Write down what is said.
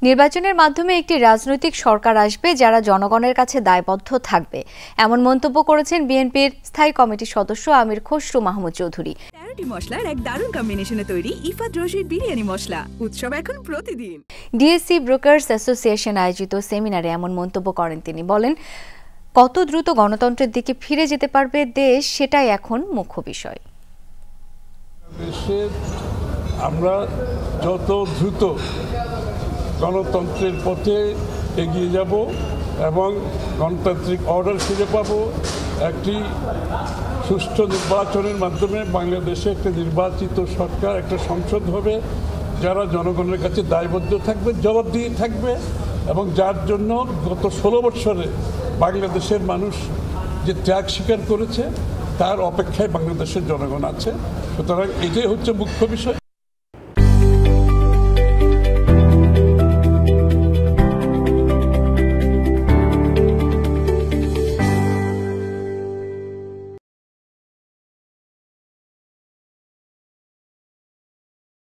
নির্বাচনের মাধ্যমে একটি রাজনৈতিক সরকার আসবে যারা জনগণের কাছে দায়বদ্ধ থাকবে, এমন মন্তব্য করেছেন বিএনপির স্থায়ী কমিটির সদস্য আমির খসরু মাহমুদ চৌধুরী। 13টি মশলার এক দারুণ কম্বিনেশনে তৈরি ইফাত রশিদ বিরিয়ানি মশলা, উৎসব এখন প্রতিদিন। ডিএসসি ব্রোকার্স অ্যাসোসিয়েশন আয়োজিত সেমিনারে এমন মন্তব্য করেন তিনি। বলেন, কত দ্রুত গণতন্ত্রের দিকে ফিরে যেতে পারবে দেশ, সেটাই এখন মুখ্য বিষয়। আমরা যত দ্রুত গণতন্ত্রের পথে এগিয়ে যাব এবং গণতান্ত্রিক অর্ডার ফিরে পাব, একটি সুষ্ঠু নির্বাচনের মাধ্যমে বাংলাদেশে একটা নির্বাচিত সরকার, একটা সংসদ হবে যারা জনগণের কাছে দায়বদ্ধ থাকবে, জবাবদিহি থাকবে এবং যার জন্য গত 16 বছরে বাংলাদেশের মানুষ যে ত্যাগ স্বীকার করেছে তার অপেক্ষায় বাংলাদেশের জনগণ আছে। সুতরাং এটাই হচ্ছে মুখ্য বিষয়।